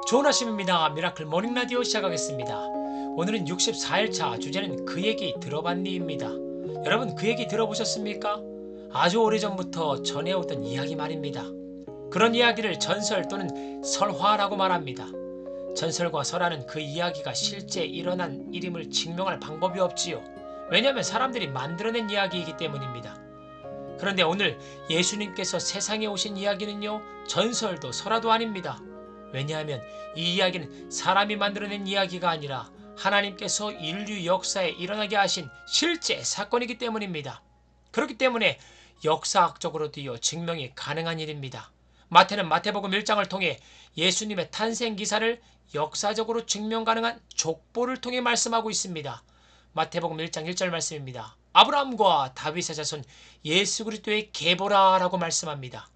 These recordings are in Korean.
좋은 아침입니다. 미라클 모닝 라디오 시작하겠습니다. 오늘은 64일차, 주제는 그 얘기 들어봤니입니다. 여러분, 그 얘기 들어보셨습니까? 아주 오래전부터 전해오던 이야기 말입니다. 그런 이야기를 전설 또는 설화라고 말합니다. 전설과 설화는 그 이야기가 실제 일어난 일임을 증명할 방법이 없지요. 왜냐하면 사람들이 만들어낸 이야기이기 때문입니다. 그런데 오늘 예수님께서 세상에 오신 이야기는요, 전설도 설화도 아닙니다. 왜냐하면 이 이야기는 사람이 만들어낸 이야기가 아니라 하나님께서 인류 역사에 일어나게 하신 실제 사건이기 때문입니다. 그렇기 때문에 역사학적으로도 증명이 가능한 일입니다. 마태는 마태복음 1장을 통해 예수님의 탄생 기사를 역사적으로 증명 가능한 족보를 통해 말씀하고 있습니다. 마태복음 1장 1절 말씀입니다. 아브라함과 다윗의 자손 예수 그리스도의 계보라라고 말씀합니다.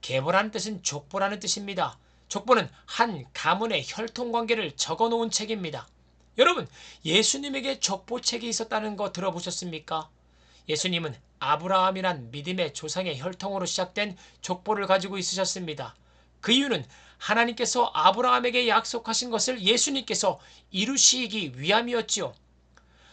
계보라는 뜻은 족보라는 뜻입니다. 족보는 한 가문의 혈통관계를 적어놓은 책입니다. 여러분, 예수님에게 족보책이 있었다는 거 들어보셨습니까? 예수님은 아브라함이란 믿음의 조상의 혈통으로 시작된 족보를 가지고 있으셨습니다. 그 이유는 하나님께서 아브라함에게 약속하신 것을 예수님께서 이루시기 위함이었지요.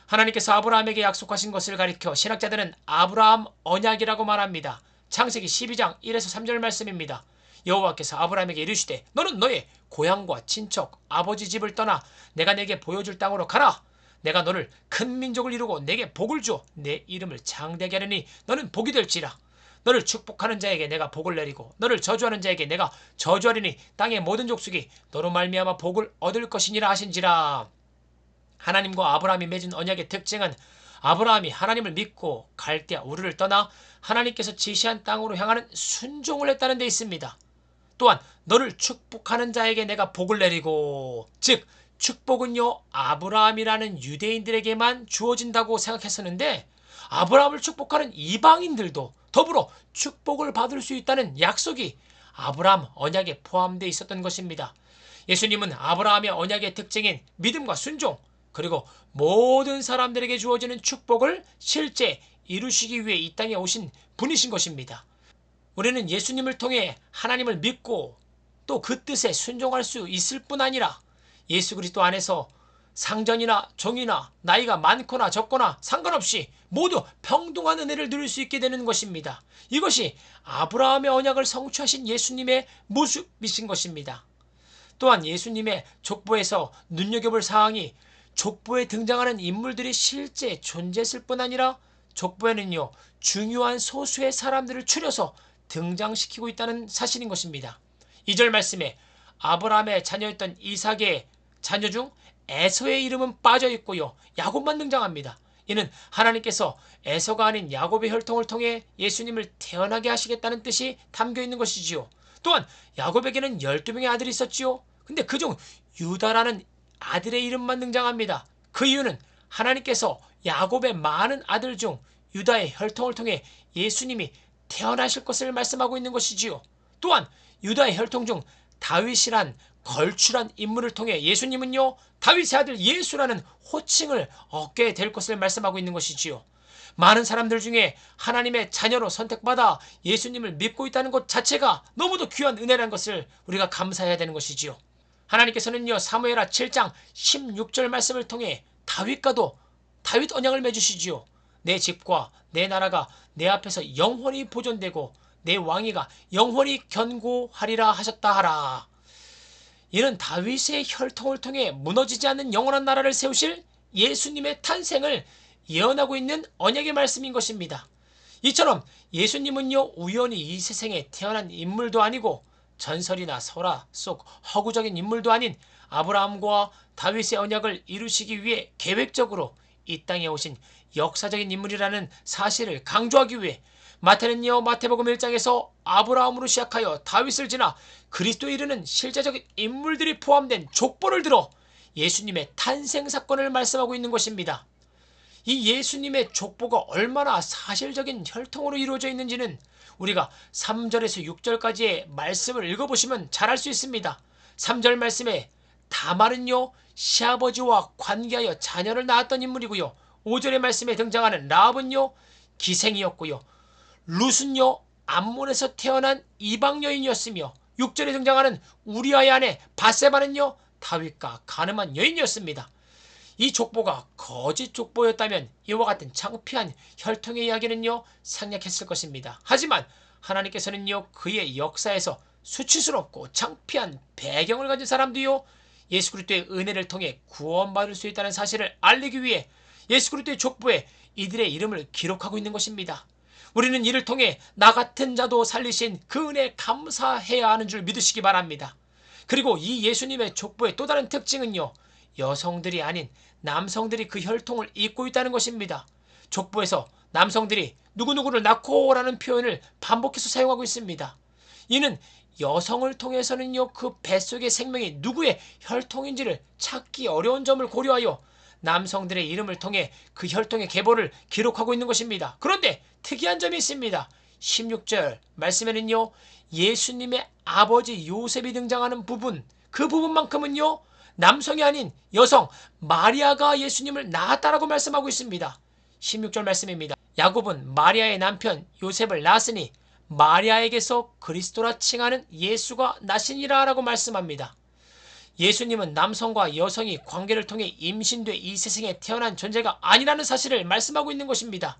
하나님께서 아브라함에게 약속하신 것을 가리켜 신학자들은 아브라함 언약이라고 말합니다. 창세기 12장 1에서 3절 말씀입니다. 여호와께서 아브라함에게 이르시되 너는 너의 고향과 친척 아버지 집을 떠나 내가 내게 보여줄 땅으로 가라. 내가 너를 큰 민족을 이루고 내게 복을 주어 내 이름을 장대하게 하려니 너는 복이 될지라. 너를 축복하는 자에게 내가 복을 내리고 너를 저주하는 자에게 내가 저주하리니 땅의 모든 족속이 너로 말미암아 복을 얻을 것이니라 하신지라. 하나님과 아브라함이 맺은 언약의 특징은 아브라함이 하나님을 믿고 갈대아 우르를 떠나 하나님께서 지시한 땅으로 향하는 순종을 했다는 데 있습니다. 또한 너를 축복하는 자에게 내가 복을 내리고, 즉 축복은요 아브라함이라는 유대인들에게만 주어진다고 생각했었는데 아브라함을 축복하는 이방인들도 더불어 축복을 받을 수 있다는 약속이 아브라함 언약에 포함되어 있었던 것입니다. 예수님은 아브라함의 언약의 특징인 믿음과 순종, 그리고 모든 사람들에게 주어지는 축복을 실제 이루시기 위해 이 땅에 오신 분이신 것입니다. 우리는 예수님을 통해 하나님을 믿고 또 그 뜻에 순종할 수 있을 뿐 아니라 예수 그리스도 안에서 상전이나 종이나 나이가 많거나 적거나 상관없이 모두 평등한 은혜를 누릴 수 있게 되는 것입니다. 이것이 아브라함의 언약을 성취하신 예수님의 모습이신 것입니다. 또한 예수님의 족보에서 눈여겨볼 사항이 족보에 등장하는 인물들이 실제 존재했을 뿐 아니라 족보에는요 중요한 소수의 사람들을 추려서 등장시키고 있다는 사실인 것입니다. 2절 말씀에 아브라함의 자녀였던 이삭의 자녀 중 에서의 이름은 빠져 있고요 야곱만 등장합니다. 이는 하나님께서 에서가 아닌 야곱의 혈통을 통해 예수님을 태어나게 하시겠다는 뜻이 담겨 있는 것이지요. 또한 야곱에게는 12명의 아들이 있었지요. 근데 그중 유다라는 아들의 이름만 등장합니다. 그 이유는 하나님께서 야곱의 많은 아들 중 유다의 혈통을 통해 예수님이 태어나실 것을 말씀하고 있는 것이지요. 또한 유다의 혈통 중 다윗이란 걸출한 인물을 통해 예수님은요 다윗의 아들 예수라는 호칭을 얻게 될 것을 말씀하고 있는 것이지요. 많은 사람들 중에 하나님의 자녀로 선택받아 예수님을 믿고 있다는 것 자체가 너무도 귀한 은혜라는 것을 우리가 감사해야 되는 것이지요. 하나님께서는요 사무엘하 7장 16절 말씀을 통해 다윗과도 다윗 언약을 맺으시지요. 내 집과 내 나라가 내 앞에서 영원히 보존되고 내 왕위가 영원히 견고하리라 하셨다 하라. 이는 다윗의 혈통을 통해 무너지지 않는 영원한 나라를 세우실 예수님의 탄생을 예언하고 있는 언약의 말씀인 것입니다. 이처럼 예수님은요 우연히 이 세상에 태어난 인물도 아니고 전설이나 설화 속 허구적인 인물도 아닌 아브라함과 다윗의 언약을 이루시기 위해 계획적으로 이 땅에 오신 역사적인 인물이라는 사실을 강조하기 위해 마태는요 마태복음 1장에서 아브라함으로 시작하여 다윗을 지나 그리스도에 이르는 실제적인 인물들이 포함된 족보를 들어 예수님의 탄생 사건을 말씀하고 있는 것입니다. 이 예수님의 족보가 얼마나 사실적인 혈통으로 이루어져 있는지는 우리가 3절에서 6절까지의 말씀을 읽어보시면 잘 알 수 있습니다. 3절 말씀에 다말은요 시아버지와 관계하여 자녀를 낳았던 인물이고요. 5절의 말씀에 등장하는 라합은요 기생이었고요. 룻은요 암몬에서 태어난 이방 여인이었으며 6절에 등장하는 우리아의 아내 밧세바는요, 다윗과 가늠한 여인이었습니다. 이 족보가 거짓 족보였다면 이와 같은 창피한 혈통의 이야기는요, 생략했을 것입니다. 하지만 하나님께서는요, 그의 역사에서 수치스럽고 창피한 배경을 가진 사람도요, 예수 그리스도의 은혜를 통해 구원받을 수 있다는 사실을 알리기 위해 예수 그리스도의 족보에 이들의 이름을 기록하고 있는 것입니다. 우리는 이를 통해 나 같은 자도 살리신 그 은혜에 감사해야 하는 줄 믿으시기 바랍니다. 그리고 이 예수님의 족보의 또 다른 특징은요, 여성들이 아닌 남성들이 그 혈통을 잇고 있다는 것입니다. 족보에서 남성들이 누구누구를 낳고라는 표현을 반복해서 사용하고 있습니다. 이는 여성을 통해서는요, 그 뱃속의 생명이 누구의 혈통인지를 찾기 어려운 점을 고려하여 남성들의 이름을 통해 그 혈통의 계보를 기록하고 있는 것입니다. 그런데 특이한 점이 있습니다. 16절 말씀에는요, 예수님의 아버지 요셉이 등장하는 부분, 그 부분만큼은요, 남성이 아닌 여성 마리아가 예수님을 낳았다라고 말씀하고 있습니다. 16절 말씀입니다. 야곱은 마리아의 남편 요셉을 낳았으니 마리아에게서 그리스도라 칭하는 예수가 나시니라 라고 말씀합니다. 예수님은 남성과 여성이 관계를 통해 임신돼 이 세상에 태어난 존재가 아니라는 사실을 말씀하고 있는 것입니다.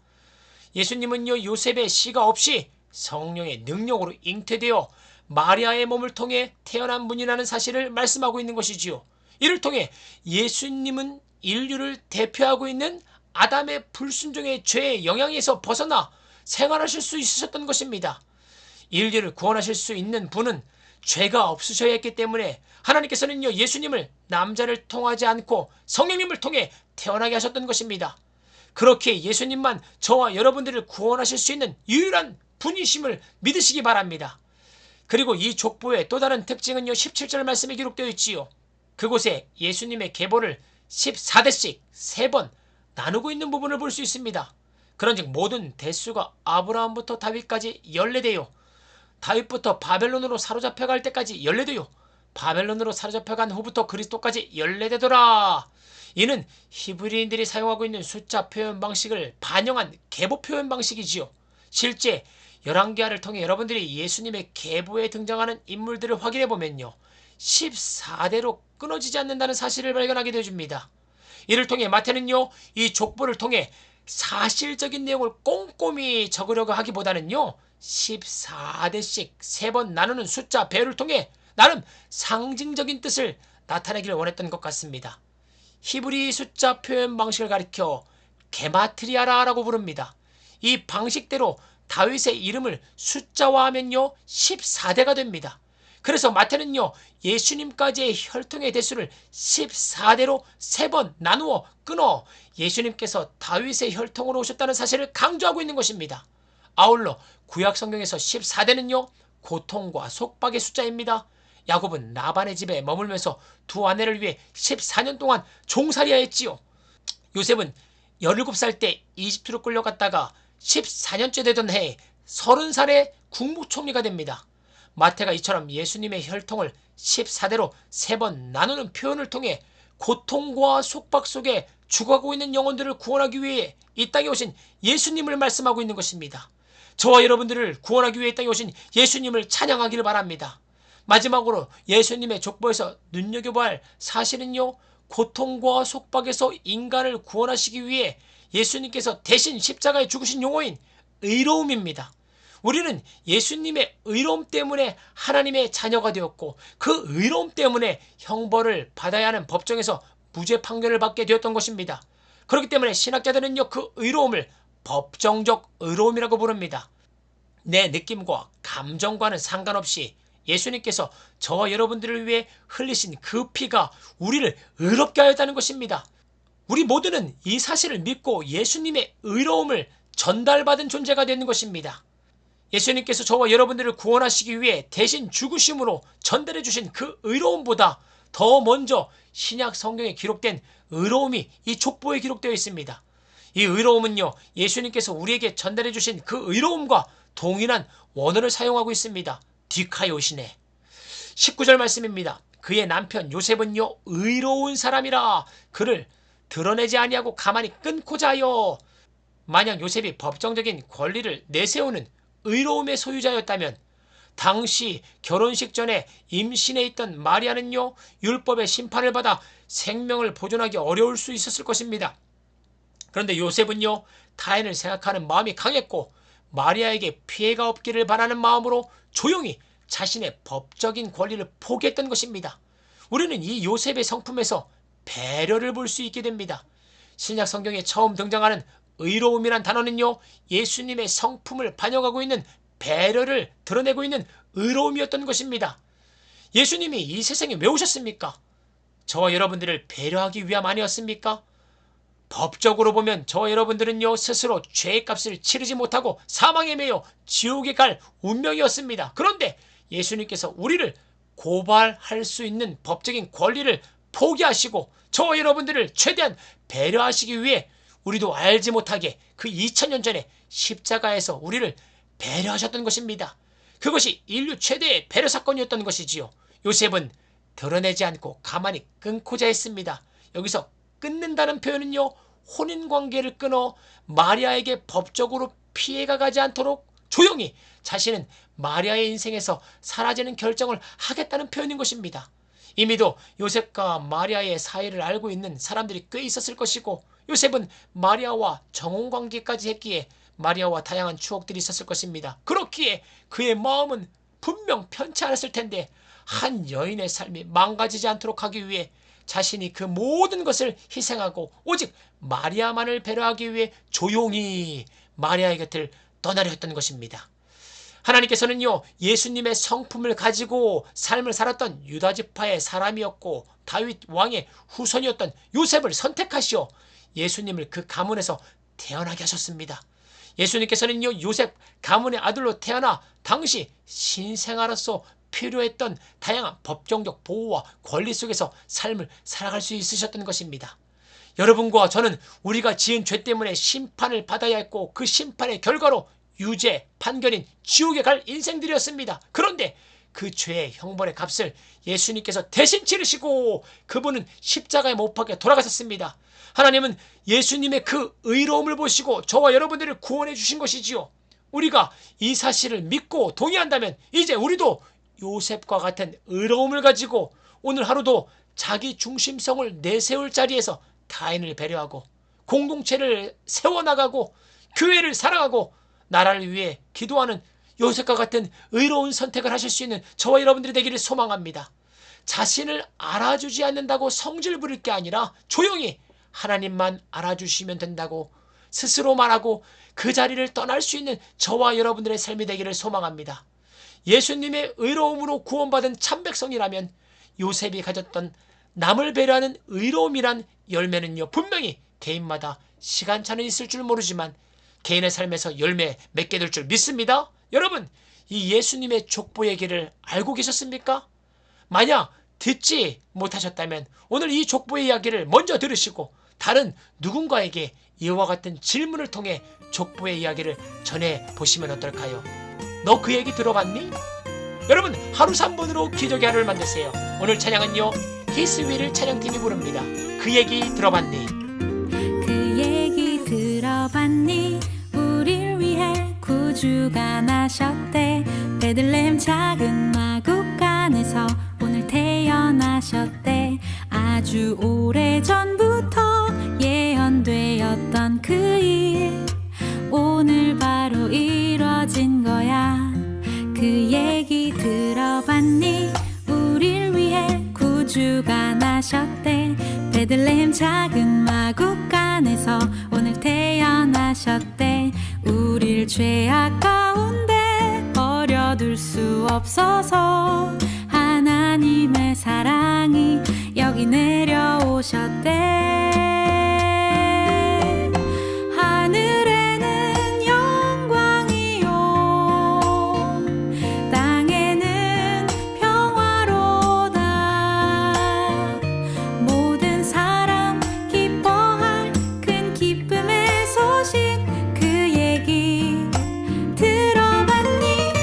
예수님은요, 요셉의 씨가 없이 성령의 능력으로 잉태되어 마리아의 몸을 통해 태어난 분이라는 사실을 말씀하고 있는 것이지요. 이를 통해 예수님은 인류를 대표하고 있는 아담의 불순종의 죄의 영향에서 벗어나 생활하실 수 있으셨던 것입니다. 인류를 구원하실 수 있는 분은 죄가 없으셔야 했기 때문에 하나님께서는요, 예수님을 남자를 통하지 않고 성령님을 통해 태어나게 하셨던 것입니다. 그렇게 예수님만 저와 여러분들을 구원하실 수 있는 유일한 분이심을 믿으시기 바랍니다. 그리고 이 족보의 또 다른 특징은요, 17절 말씀에 기록되어 있지요. 그곳에 예수님의 계보를 14대씩 3번 나누고 있는 부분을 볼 수 있습니다. 그런즉 모든 대수가 아브라함부터 다윗까지 14대요. 다윗부터 바벨론으로 사로잡혀갈 때까지 14대요. 바벨론으로 사로잡혀간 후부터 그리스도까지 14대더라. 이는 히브리인들이 사용하고 있는 숫자 표현 방식을 반영한 계보 표현 방식이지요. 실제 열왕기하를 통해 여러분들이 예수님의 계보에 등장하는 인물들을 확인해 보면요, 14대로 끊어지지 않는다는 사실을 발견하게 되어줍니다. 이를 통해 마태는요, 이 족보를 통해 사실적인 내용을 꼼꼼히 적으려고 하기보다는요, 14대씩 3번 나누는 숫자 배를 통해 나름 상징적인 뜻을 나타내기를 원했던 것 같습니다. 히브리 숫자 표현 방식을 가리켜 게마트리아라고 부릅니다. 이 방식대로 다윗의 이름을 숫자화하면요, 14대가 됩니다. 그래서 마태는요, 예수님까지의 혈통의 대수를 14대로 3번 나누어 끊어 예수님께서 다윗의 혈통으로 오셨다는 사실을 강조하고 있는 것입니다. 아울러 구약 성경에서 14대는요, 고통과 속박의 숫자입니다. 야곱은 라반의 집에 머물면서 두 아내를 위해 14년 동안 종살이야 했지요. 요셉은 17살 때 이집트로 끌려갔다가 14년째 되던 해에 30살에 국무총리가 됩니다. 마태가 이처럼 예수님의 혈통을 14대로 3번 나누는 표현을 통해 고통과 속박 속에 죽어가고 있는 영혼들을 구원하기 위해 이 땅에 오신 예수님을 말씀하고 있는 것입니다. 저와 여러분들을 구원하기 위해 이 땅에 오신 예수님을 찬양하기를 바랍니다. 마지막으로 예수님의 족보에서 눈여겨봐야 할 사실은요, 고통과 속박에서 인간을 구원하시기 위해 예수님께서 대신 십자가에 죽으신 용어인 의로움입니다. 우리는 예수님의 의로움 때문에 하나님의 자녀가 되었고, 그 의로움 때문에 형벌을 받아야 하는 법정에서 무죄 판결을 받게 되었던 것입니다. 그렇기 때문에 신학자들은요, 그 의로움을 법정적 의로움이라고 부릅니다. 내 느낌과 감정과는 상관없이 예수님께서 저와 여러분들을 위해 흘리신 그 피가 우리를 의롭게 하였다는 것입니다. 우리 모두는 이 사실을 믿고 예수님의 의로움을 전달받은 존재가 되는 것입니다. 예수님께서 저와 여러분들을 구원하시기 위해 대신 죽으심으로 전달해 주신 그 의로움보다 더 먼저 신약 성경에 기록된 의로움이 이 족보에 기록되어 있습니다. 이 의로움은요, 예수님께서 우리에게 전달해 주신 그 의로움과 동일한 원어를 사용하고 있습니다. 디카요시네. 19절 말씀입니다. 그의 남편 요셉은요, 의로운 사람이라 그를 드러내지 아니하고 가만히 끊고자 하여. 만약 요셉이 법정적인 권리를 내세우는 의로움의 소유자였다면 당시 결혼식 전에 임신해 있던 마리아는요, 율법의 심판을 받아 생명을 보존하기 어려울 수 있었을 것입니다. 그런데 요셉은요, 타인을 생각하는 마음이 강했고 마리아에게 피해가 없기를 바라는 마음으로 조용히 자신의 법적인 권리를 포기했던 것입니다. 우리는 이 요셉의 성품에서 배려를 볼 수 있게 됩니다. 신약 성경에 처음 등장하는 의로움이란 단어는요, 예수님의 성품을 반영하고 있는 배려를 드러내고 있는 의로움이었던 것입니다. 예수님이 이 세상에 왜 오셨습니까? 저와 여러분들을 배려하기 위함 아니었습니까? 법적으로 보면 저와 여러분들은요, 스스로 죄값을 치르지 못하고 사망에 매여 지옥에 갈 운명이었습니다. 그런데 예수님께서 우리를 고발할 수 있는 법적인 권리를 포기하시고 저와 여러분들을 최대한 배려하시기 위해 우리도 알지 못하게 그 2000년 전에 십자가에서 우리를 배려하셨던 것입니다. 그것이 인류 최대의 배려 사건이었던 것이지요. 요셉은 드러내지 않고 가만히 끊고자 했습니다. 여기서 끊는다는 표현은요, 혼인관계를 끊어 마리아에게 법적으로 피해가 가지 않도록 조용히 자신은 마리아의 인생에서 사라지는 결정을 하겠다는 표현인 것입니다. 이미도 요셉과 마리아의 사이를 알고 있는 사람들이 꽤 있었을 것이고, 요셉은 마리아와 정혼관계까지 했기에 마리아와 다양한 추억들이 있었을 것입니다. 그렇기에 그의 마음은 분명 편치 않았을 텐데, 한 여인의 삶이 망가지지 않도록 하기 위해 자신이 그 모든 것을 희생하고 오직 마리아만을 배려하기 위해 조용히 마리아의 곁을 떠나려 했던 것입니다. 하나님께서는요, 예수님의 성품을 가지고 삶을 살았던 유다지파의 사람이었고 다윗 왕의 후손이었던 요셉을 선택하시어 예수님을 그 가문에서 태어나게 하셨습니다. 예수님께서는요, 요셉 가문의 아들로 태어나 당시 신생아로서 필요했던 다양한 법정적 보호와 권리 속에서 삶을 살아갈 수 있으셨던 것입니다. 여러분과 저는 우리가 지은 죄 때문에 심판을 받아야 했고 그 심판의 결과로 유죄, 판결인 지옥에 갈 인생들이었습니다. 그런데 그 죄의 형벌의 값을 예수님께서 대신 치르시고 그분은 십자가에 못 박혀 돌아가셨습니다. 하나님은 예수님의 그 의로움을 보시고 저와 여러분들을 구원해 주신 것이지요. 우리가 이 사실을 믿고 동의한다면 이제 우리도 요셉과 같은 의로움을 가지고 오늘 하루도 자기 중심성을 내세울 자리에서 타인을 배려하고 공동체를 세워나가고 교회를 사랑하고 나라를 위해 기도하는 요셉과 같은 의로운 선택을 하실 수 있는 저와 여러분들이 되기를 소망합니다. 자신을 알아주지 않는다고 성질 부릴 게 아니라 조용히 하나님만 알아주시면 된다고 스스로 말하고 그 자리를 떠날 수 있는 저와 여러분들의 삶이 되기를 소망합니다. 예수님의 의로움으로 구원받은 참백성이라면 요셉이 가졌던 남을 배려하는 의로움이란 열매는요, 분명히 개인마다 시간차는 있을 줄 모르지만 개인의 삶에서 열매 맺게 될 줄 믿습니다. 여러분, 이 예수님의 족보 얘기를 알고 계셨습니까? 만약 듣지 못하셨다면 오늘 이 족보의 이야기를 먼저 들으시고 다른 누군가에게 이와 같은 질문을 통해 족보의 이야기를 전해보시면 어떨까요? 너 그 얘기 들어봤니? 여러분, 하루 3분으로 기적의 하루를 만드세요. 오늘 찬양은요, 히스윌을 찬양팀이 부릅니다. 그 얘기 들어봤니? 그 얘기 들어봤니? 우릴 위해 구주가 나셨대. 베들레헴 작은 마국간에서 오늘 태어나셨대. 아주 오래전부터 예언되었던 그 일 오늘 바로 이뤄진 거야. 그 얘기 들어봤니? 우릴 위해 구주가 나셨대. 베들레헴 작은 마국간에서 오늘 태어나셨대. 우릴 죄악 가운데 버려둘 수 없어서 하나님의 사랑이 여기 내려오셨대. 하늘에는 영광이요 땅에는 평화로다. 모든 사람 기뻐할 큰 기쁨의 소식 그 얘기 들어봤니?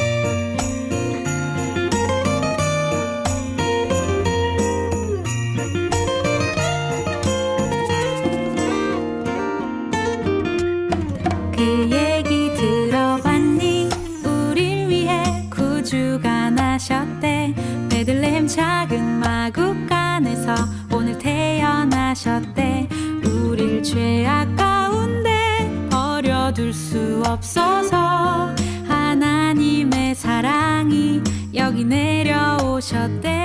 작은 마국간에서 오늘 태어나셨대. 우릴 죄악 가운데 버려둘 수 없어서 하나님의 사랑이 여기 내려오셨대.